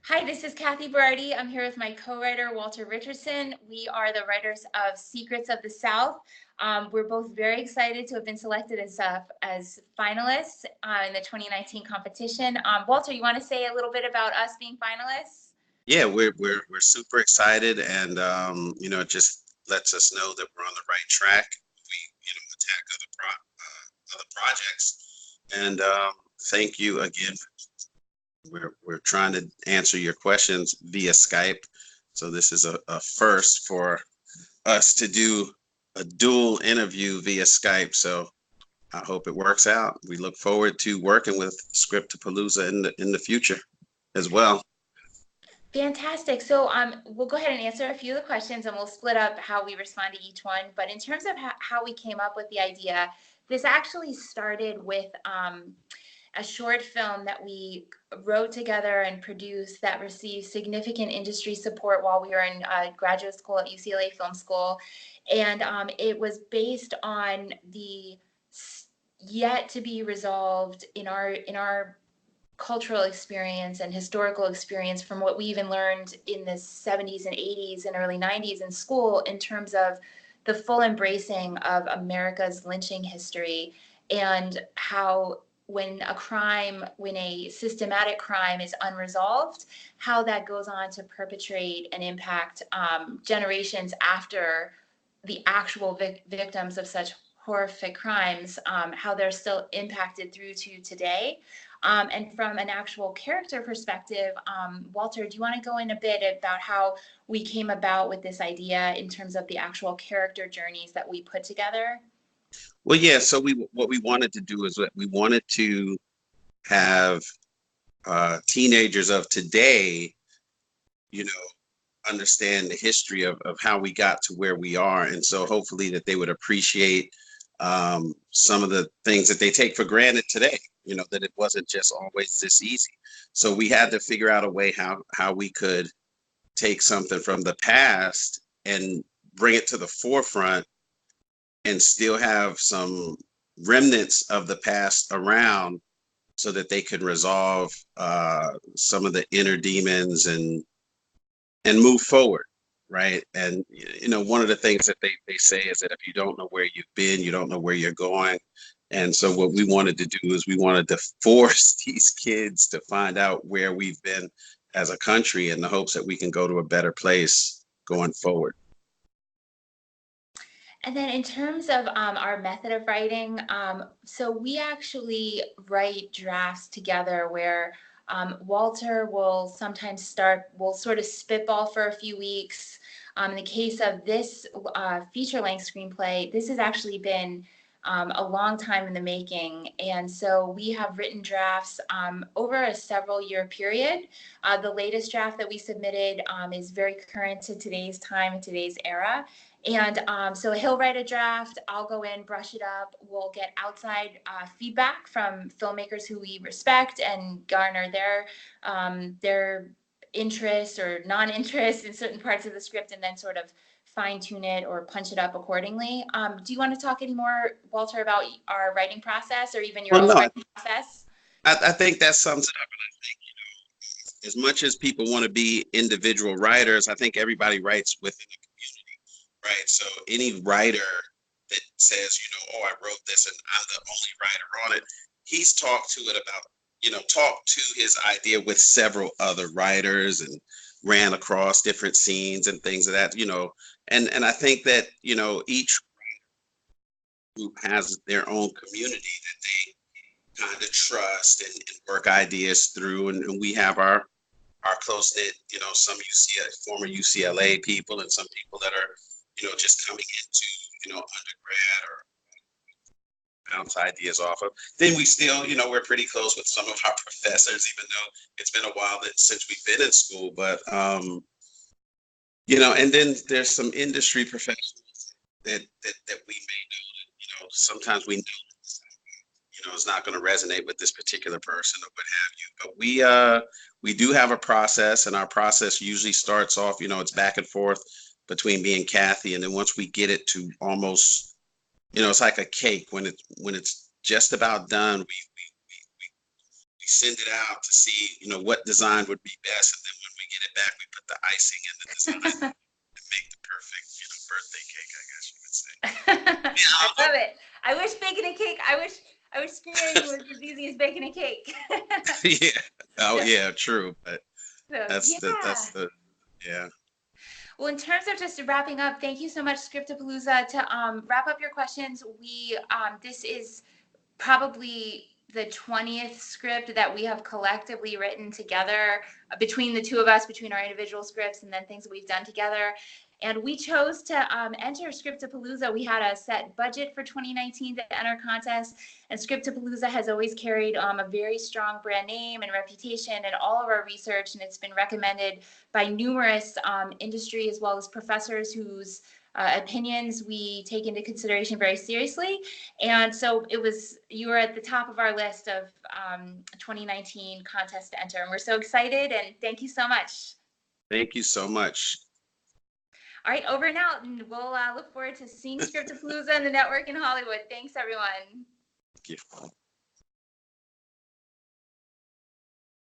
Hi, this is Kathy Berardi. I'm here with my co-writer, Walter Richardson. We are the writers of Secrets of the South. We're both very excited to have been selected as finalists in the 2019 competition. Walter, you want to say a little bit about us being finalists? Yeah, we're super excited, and it just lets us know that we're on the right track. We attack other projects, and thank you again. We're trying to answer your questions via Skype, so this is a first for us to do a dual interview via Skype. So I hope it works out. We look forward to working with Scriptapalooza in the future as well. Fantastic. So we'll go ahead and answer a few of the questions and we'll split up how we respond to each one. But in terms of how we came up with the idea, this actually started with a short film that we wrote together and produced that received significant industry support while we were in graduate school at UCLA Film School. And it was based on the yet to be resolved in our cultural experience and historical experience from what we even learned in the 70s and 80s and early 90s in school in terms of the full embracing of America's lynching history and how when a systematic crime is unresolved, how that goes on to perpetrate and impact generations after the actual victims of such horrific crimes, how they're still impacted through to today. And from an actual character perspective, Walter, do you want to go in a bit about how we came about with this idea in terms of the actual character journeys that we put together? Well, yeah. So what we wanted to do is that we wanted to have teenagers of today, you know, understand the history of how we got to where we are, and so hopefully that they would appreciate some of the things that they take for granted today. That it wasn't just always this easy. So we had to figure out a way how we could take something from the past and bring it to the forefront and still have some remnants of the past around so that they could resolve some of the inner demons and move forward, right? And one of the things that they say is that if you don't know where you've been, you don't know where you're going. And so what we wanted to do is we wanted to force these kids to find out where we've been as a country in the hopes that we can go to a better place going forward. And then in terms of our method of writing, so we actually write drafts together where Walter will sometimes we'll sort of spitball for a few weeks. In the case of this feature-length screenplay, this has actually been a long time in the making. And so we have written drafts over a several-year period. The latest draft that we submitted is very current to today's time and today's era. And so he'll write a draft, I'll go in, brush it up. We'll get outside feedback from filmmakers who we respect and garner their interest or non-interest in certain parts of the script and then sort of fine tune it or punch it up accordingly. Do you want to talk any more, Walter, about our writing process or even your Well, own no, writing process? I think that sums it up. And I think, as much as people want to be individual writers, I think everybody writes within a community, right? So any writer that says, oh, I wrote this and I'm the only writer on it, he's talked to it about, talked to his idea with several other writers and ran across different scenes and things of that, and I think that, each group has their own community that they kind of trust and work ideas through. And we have our close knit, some former UCLA people and some people that are, just coming into, undergrad or bounce ideas off of. Then we still, we're pretty close with some of our professors, even though it's been a while since we've been in school. But and then there's some industry professionals that we may know that, sometimes we know it's not going to resonate with this particular person or what have you. But we do have a process, and our process usually starts off, it's back and forth between me and Kathy, and then once we get it to almost, it's like a cake when it's just about done, we send it out to see, you know, what design would be best, and then when we get it back, we put the icing in the design and make the perfect, you know, birthday cake, I guess you could say. I love it. I wish baking a cake. I wish screenwriting was as easy as baking a cake. Yeah. Oh, yeah. True. But So, that's yeah. yeah. Well, in terms of just wrapping up, thank you so much, Scriptapalooza. To wrap up your questions, this is probably the 20th script that we have collectively written together between the two of us, between our individual scripts and then things that we've done together. And we chose to enter Scriptapalooza. We had a set budget for 2019 to enter contest, and Scriptapalooza has always carried a very strong brand name and reputation in all of our research, and it's been recommended by numerous industry as well as professors whose opinions we take into consideration very seriously. And so you were at the top of our list of 2019 contests to enter, and we're so excited, and thank you so much. Thank you so much. All right, over and out, and we'll look forward to seeing Scriptapalooza and the network in Hollywood. Thanks, everyone. Thank you.